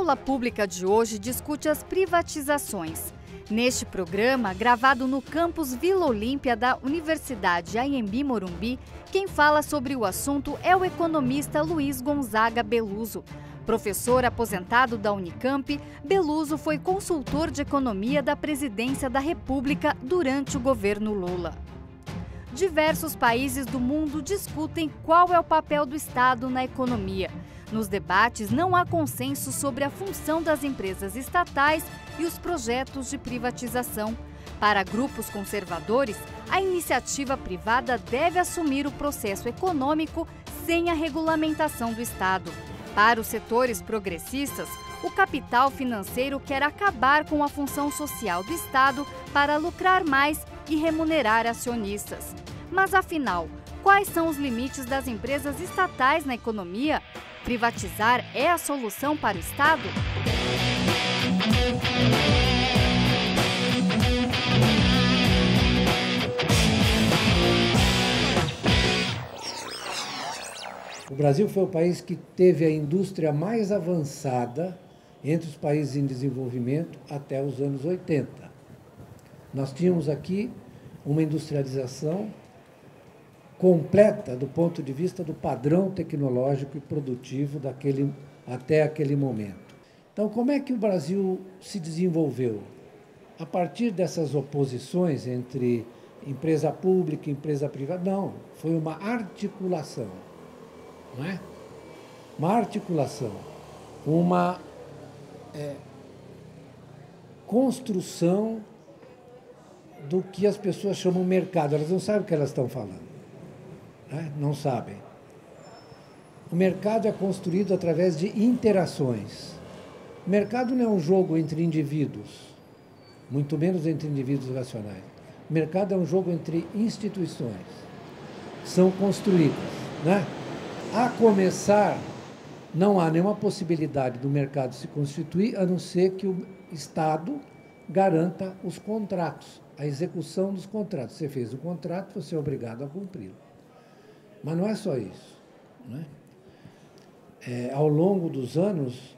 Aula Pública de hoje discute as privatizações. Neste programa, gravado no campus Vila Olímpia da Universidade Anhembi Morumbi, quem fala sobre o assunto é o economista Luiz Gonzaga Beluso. Professor aposentado da Unicamp, Beluso foi consultor de economia da Presidência da República durante o governo Lula. Diversos países do mundo discutem qual é o papel do Estado na economia. Nos debates, não há consenso sobre a função das empresas estatais e os projetos de privatização. Para grupos conservadores, a iniciativa privada deve assumir o processo econômico sem a regulamentação do Estado. Para os setores progressistas, o capital financeiro quer acabar com a função social do Estado para lucrar mais e remunerar acionistas. Mas, afinal, quais são os limites das empresas estatais na economia? Privatizar é a solução para o Estado? O Brasil foi o país que teve a indústria mais avançada entre os países em desenvolvimento até os anos 80. Nós tínhamos aqui uma industrialização completa do ponto de vista do padrão tecnológico e produtivo até aquele momento. Então, como é que o Brasil se desenvolveu? A partir dessas oposições entre empresa pública e empresa privada? Não, foi uma articulação, não é? Uma articulação, uma construção do que as pessoas chamam mercado. Elas não sabem o que elas estão falando. Não sabem. O mercado é construído através de interações. O mercado não é um jogo entre indivíduos, muito menos entre indivíduos racionais. O mercado é um jogo entre instituições. São construídas. A começar, não há nenhuma possibilidade do mercado se constituir, a não ser que o Estado garanta os contratos, a execução dos contratos. Você fez o contrato, você é obrigado a cumpri-lo. Mas não é só isso. Ao longo dos anos,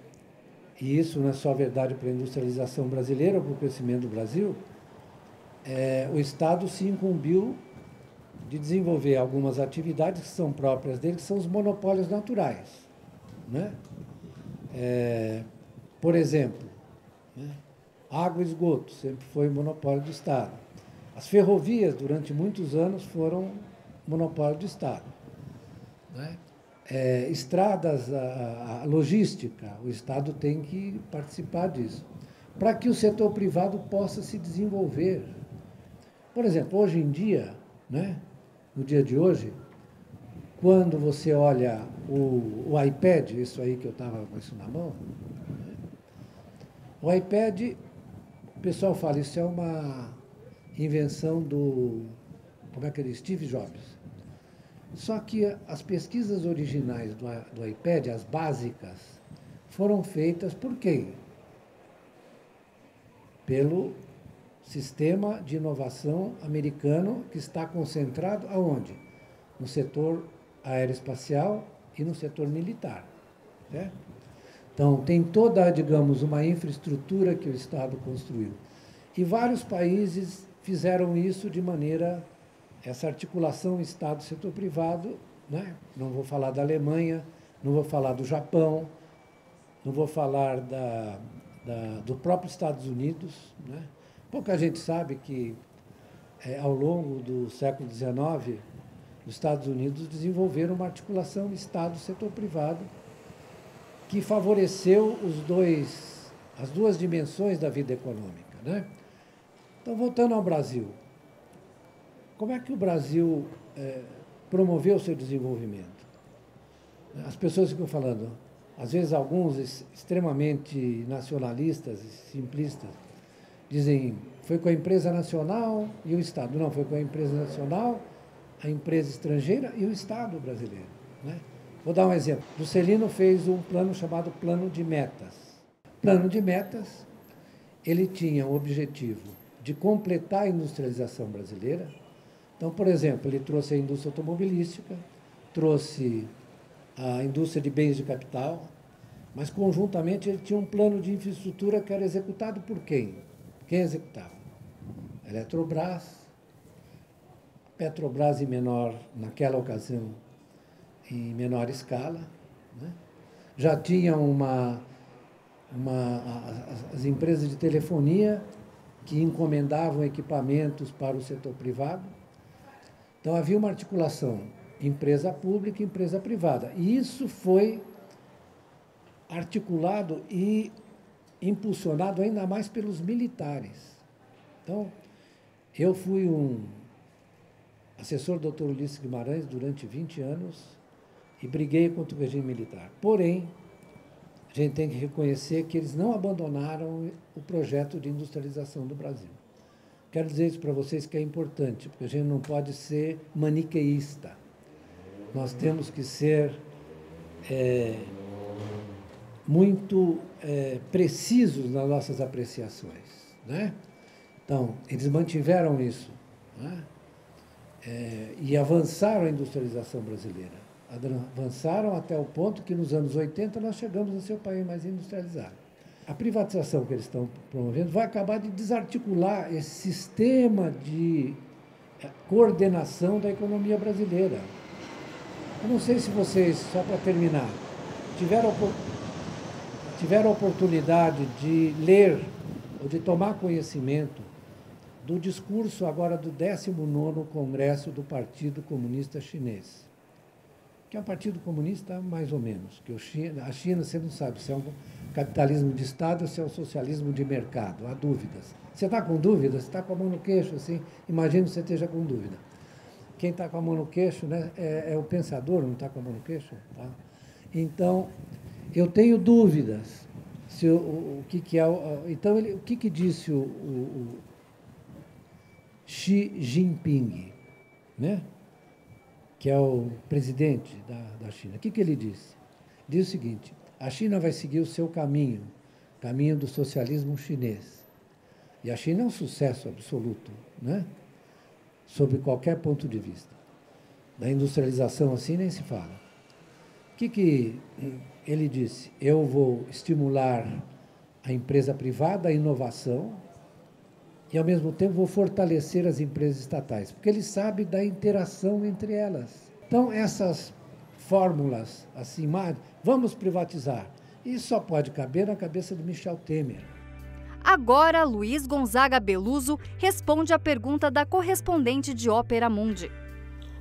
e isso não é só verdade para a industrialização brasileira ou para o crescimento do Brasil, o Estado se incumbiu de desenvolver algumas atividades que são próprias dele, que são os monopólios naturais. Por exemplo, água e esgoto sempre foi monopólio do Estado. As ferrovias, durante muitos anos, foram monopólio do Estado. Estradas, a logística, o Estado tem que participar disso, para que o setor privado possa se desenvolver. Por exemplo, hoje em dia, no dia de hoje, quando você olha o iPad, isso aí que eu estava com isso na mão, o iPad, o pessoal fala, isso é uma invenção do, Steve Jobs. Só que as pesquisas originais do iPad, as básicas, foram feitas por quem? Pelo sistema de inovação americano, que está concentrado aonde? No setor aeroespacial e no setor militar. Então, tem toda, digamos, uma infraestrutura que o Estado construiu. E vários países fizeram isso de maneira, essa articulação Estado-setor privado, Não vou falar da Alemanha, não vou falar do Japão, não vou falar do próprio Estados Unidos. Pouca gente sabe que, ao longo do século XIX, os Estados Unidos desenvolveram uma articulação Estado-setor privado que favoreceu as duas dimensões da vida econômica. Então, voltando ao Brasil, como é que o Brasil promoveu o seu desenvolvimento? As pessoas ficam falando, às vezes alguns extremamente nacionalistas e simplistas, dizem, foi com a empresa nacional e o Estado. Não, foi com a empresa nacional, a empresa estrangeira e o Estado brasileiro. Vou dar um exemplo. Juscelino fez um plano chamado Plano de Metas. Plano de Metas, ele tinha o objetivo de completar a industrialização brasileira. Então, por exemplo, ele trouxe a indústria automobilística, trouxe a indústria de bens de capital, Mas, conjuntamente, ele tinha um plano de infraestrutura que era executado por quem? Quem executava? Eletrobras, Petrobras em menor, naquela ocasião, em menor escala, né? Já tinha as empresas de telefonia que encomendavam equipamentos para o setor privado. Então, havia uma articulação empresa pública e empresa privada. E isso foi articulado e impulsionado ainda mais pelos militares. Então, eu fui um assessor do Dr. Ulisses Guimarães durante 20 anos e briguei contra o regime militar. Porém, a gente tem que reconhecer que eles não abandonaram o projeto de industrialização do Brasil. Quero dizer isso para vocês que é importante, porque a gente não pode ser maniqueísta. Nós temos que ser muito precisos nas nossas apreciações, né? Então, eles mantiveram isso, né? E avançaram a industrialização brasileira. Avançaram até o ponto que, nos anos 80, nós chegamos a ser o país mais industrializado. A privatização que eles estão promovendo vai acabar de desarticular esse sistema de coordenação da economia brasileira. Eu não sei se vocês, só para terminar, tiveram a oportunidade de ler ou de tomar conhecimento do discurso agora do 19º Congresso do Partido Comunista Chinês, que é um partido comunista mais ou menos, que a China, você não sabe se é um capitalismo de Estado ou se é um socialismo de mercado, há dúvidas. Você está com dúvidas? Você está com a mão no queixo, assim, imagino que você esteja com dúvida. Quem está com a mão no queixo, né, é o pensador, não está com a mão no queixo? Tá? Então, eu tenho dúvidas se o que é. Então, o que disse o Xi Jinping, né? Que é o presidente da China. O que ele disse? Diz o seguinte: a China vai seguir o seu caminho do socialismo chinês. E a China é um sucesso absoluto, né? Sob qualquer ponto de vista. Da industrialização assim nem se fala. O que ele disse? Eu vou estimular a empresa privada, a inovação, e, ao mesmo tempo, vou fortalecer as empresas estatais, porque ele sabe da interação entre elas. Então, essas fórmulas, assim, vamos privatizar, isso só pode caber na cabeça do Michel Temer. Agora, Luiz Gonzaga Beluso responde à pergunta da correspondente de Ópera Mundi.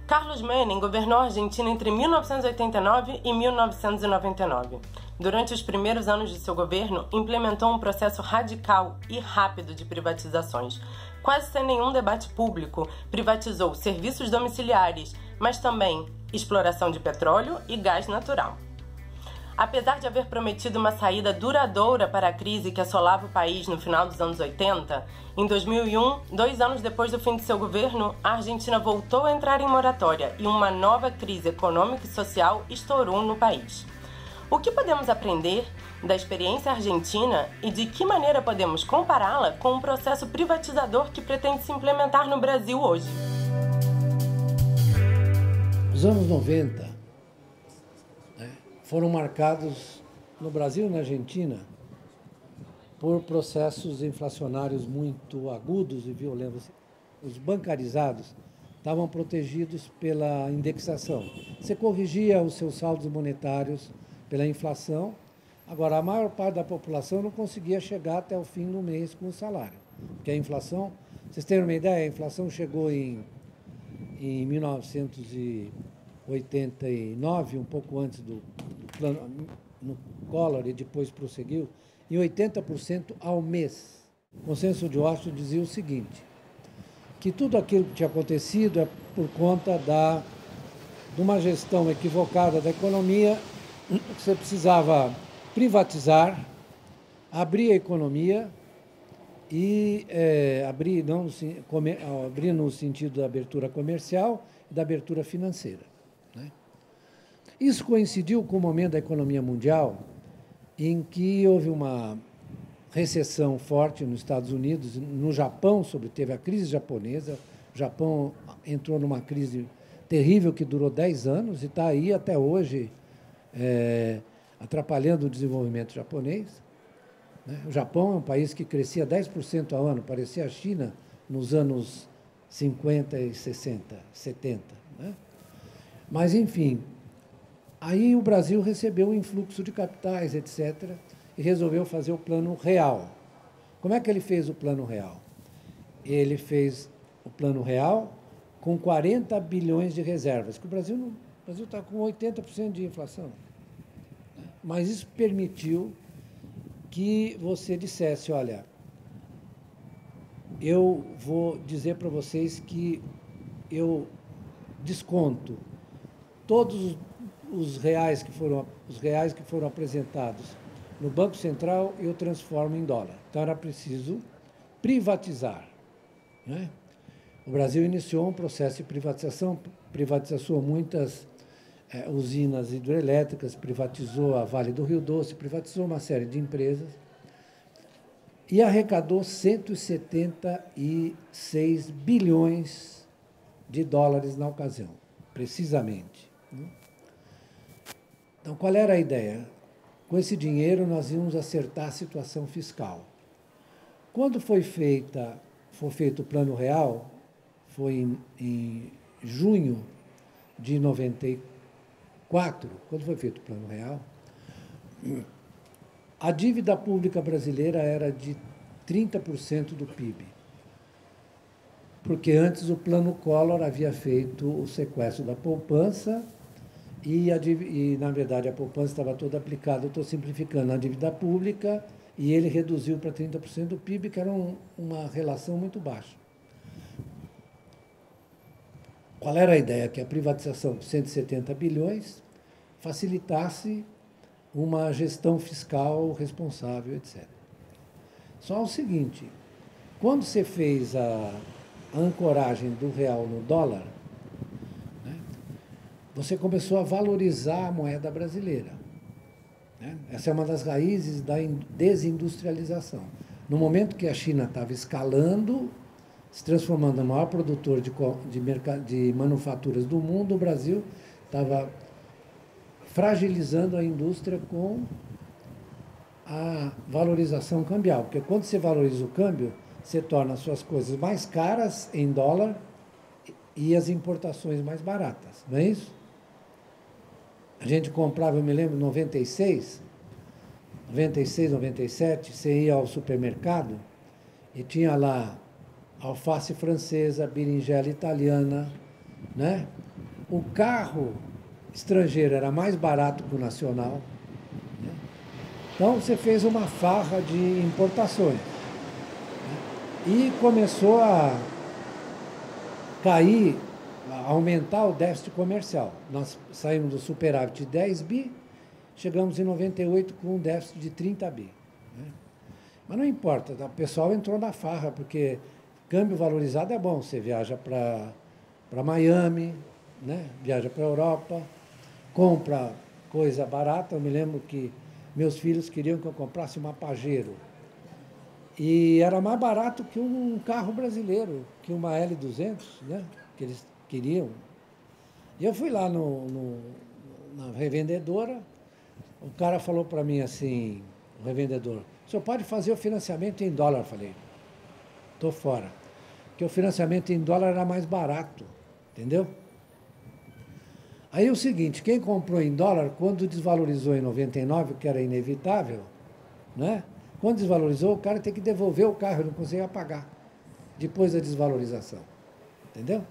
Carlos Menem governou a Argentina entre 1989 e 1999. Durante os primeiros anos de seu governo, implementou um processo radical e rápido de privatizações. Quase sem nenhum debate público, privatizou serviços domiciliares, mas também exploração de petróleo e gás natural. Apesar de haver prometido uma saída duradoura para a crise que assolava o país no final dos anos 80, em 2001, 2 anos depois do fim de seu governo, a Argentina voltou a entrar em moratória e uma nova crise econômica e social estourou no país. O que podemos aprender da experiência argentina e de que maneira podemos compará-la com o processo privatizador que pretende se implementar no Brasil hoje? Os anos 90 foram marcados no Brasil e na Argentina por processos inflacionários muito agudos e violentos. Os bancarizados estavam protegidos pela indexação. Você corrigia os seus saldos monetários pela inflação. Agora, a maior parte da população não conseguia chegar até o fim do mês com o salário. Porque a inflação, vocês terem uma ideia, a inflação chegou em 1989, um pouco antes do plano no Collor, e depois prosseguiu, em 80% ao mês. O consenso de Washington dizia o seguinte, que tudo aquilo que tinha acontecido é por conta de uma gestão equivocada da economia, que você precisava privatizar, abrir a economia e abrir no sentido da abertura comercial e da abertura financeira. Né? Isso coincidiu com o momento da economia mundial em que houve uma recessão forte nos Estados Unidos, no Japão, teve a crise japonesa, o Japão entrou numa crise terrível que durou 10 anos e está aí até hoje atrapalhando o desenvolvimento japonês. Né? O Japão é um país que crescia 10% ao ano, parecia a China nos anos 50 e 60, 70. Né? Mas, enfim, aí o Brasil recebeu um influxo de capitais, etc., e resolveu fazer o Plano Real. Como é que ele fez o Plano Real? Ele fez o Plano Real com 40 bilhões de reservas, que o Brasil está com 80% de inflação. Mas isso permitiu que você dissesse, olha, eu vou dizer para vocês que eu desconto todos os reais que foram apresentados no Banco Central, eu transformo em dólar. Então, era preciso privatizar. Né? O Brasil iniciou um processo de privatização, privatizou muitas usinas hidrelétricas, privatizou a Vale do Rio Doce, privatizou uma série de empresas e arrecadou 176 bilhões de dólares na ocasião, precisamente. Então, qual era a ideia? Com esse dinheiro, nós íamos acertar a situação fiscal. Quando foi feito o Plano Real, foi em junho de 94, quando foi feito o Plano Real, a dívida pública brasileira era de 30% do PIB. Porque antes o Plano Collor havia feito o sequestro da poupança e, na verdade, a poupança estava toda aplicada, eu estou simplificando, na dívida pública, e ele reduziu para 30% do PIB, que era uma relação muito baixa. Qual era a ideia? Que a privatização de 170 bilhões facilitasse uma gestão fiscal responsável, etc. Só o seguinte, quando você fez a ancoragem do real no dólar, você começou a valorizar a moeda brasileira. Essa é uma das raízes da desindustrialização. No momento que a China estava escalando, se transformando no maior produtor de manufaturas do mundo, o Brasil estava fragilizando a indústria com a valorização cambial. Porque quando você valoriza o câmbio, você torna as suas coisas mais caras em dólar e as importações mais baratas, não é isso? A gente comprava, eu me lembro, em 96, 97, você ia ao supermercado e tinha lá alface francesa, berinjela italiana, né? O carro estrangeiro era mais barato que o nacional. Né? Então, você fez uma farra de importações. Né? E começou a cair, a aumentar o déficit comercial. Nós saímos do superávit de 10 bi, chegamos em 98 com um déficit de 30 bi. Né? Mas não importa, o pessoal entrou na farra, porque câmbio valorizado é bom. Você viaja para Miami, né? Viaja para a Europa, compra coisa barata. Eu me lembro que meus filhos queriam que eu comprasse uma Pajero. E era mais barato que um carro brasileiro, que uma L200, né? Que eles queriam. E eu fui lá na revendedora, o cara falou para mim assim, o revendedor, o senhor pode fazer o financiamento em dólar? Eu falei, estou fora. Porque o financiamento em dólar era mais barato, entendeu? Aí é o seguinte, quem comprou em dólar, quando desvalorizou em 99, que era inevitável, né? Quando desvalorizou, o cara tem que devolver o carro, ele não conseguia pagar, depois da desvalorização, entendeu?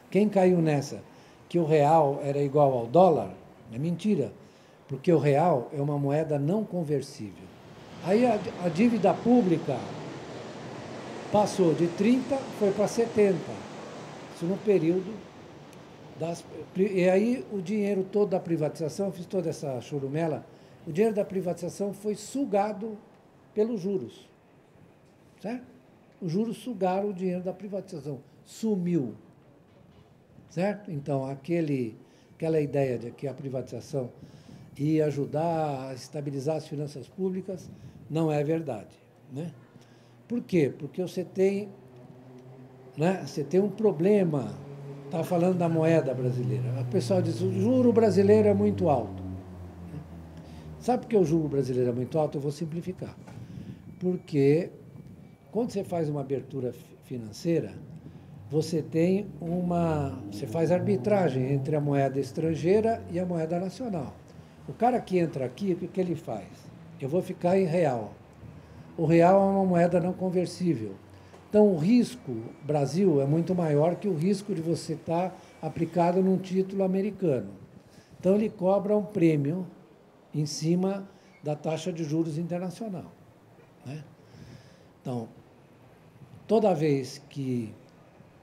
Quem caiu nessa, que o real era igual ao dólar, é mentira, porque o real é uma moeda não conversível. Aí a dívida pública passou de 30, foi para 70, isso no período das... E aí o dinheiro todo da privatização, fiz toda essa churumela, o dinheiro da privatização foi sugado pelos juros, certo? Os juros sugaram o dinheiro da privatização, sumiu, certo? Então, aquela ideia de que a privatização ia ajudar a estabilizar as finanças públicas não é verdade, né? Por quê? Porque você tem um problema. Estava falando da moeda brasileira. O pessoal diz, o juro brasileiro é muito alto. Sabe por que o juro brasileiro é muito alto? Eu vou simplificar. Porque quando você faz uma abertura financeira, você faz arbitragem entre a moeda estrangeira e a moeda nacional. O cara que entra aqui, o que ele faz? Eu vou ficar em real. O real é uma moeda não conversível. Então, o risco Brasil é muito maior que o risco de você estar aplicado num título americano. Então, ele cobra um prêmio em cima da taxa de juros internacional, né? Então, toda vez que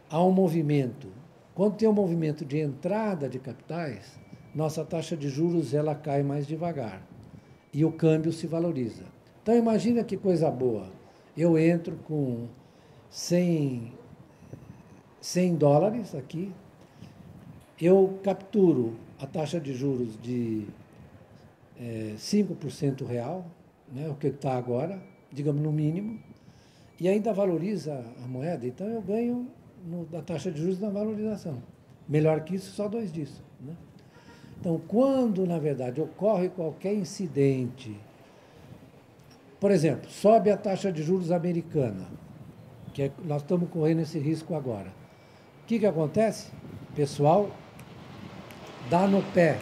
há um movimento, quando tem um movimento de entrada de capitais, nossa taxa de juros ela cai mais devagar e o câmbio se valoriza. Então, imagina que coisa boa. Eu entro com 100 dólares aqui, eu capturo a taxa de juros de 5% real, né, o que está agora, digamos no mínimo, e ainda valoriza a moeda, então eu ganho da taxa de juros na valorização. Melhor que isso, só 2 disso, né? Então, quando, na verdade, ocorre qualquer incidente, por exemplo, sobe a taxa de juros americana, nós estamos correndo esse risco agora. O que acontece? O pessoal dá no pé,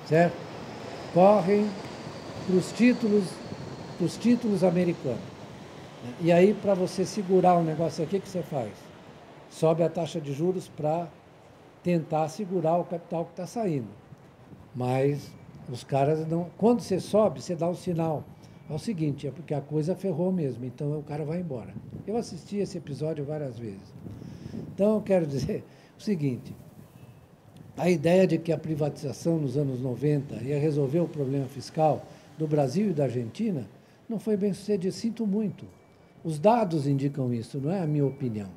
certo? Correm para os títulos americanos. E aí, para você segurar o negócio aqui, o que você faz? Sobe a taxa de juros para tentar segurar o capital que está saindo. Mas os caras não... Quando você sobe, você dá um sinal. É o seguinte, é porque a coisa ferrou mesmo, então o cara vai embora. Eu assisti esse episódio várias vezes. Então, eu quero dizer o seguinte, a ideia de que a privatização nos anos 90 ia resolver o problema fiscal do Brasil e da Argentina não foi bem sucedida, sinto muito. Os dados indicam isso, não é a minha opinião.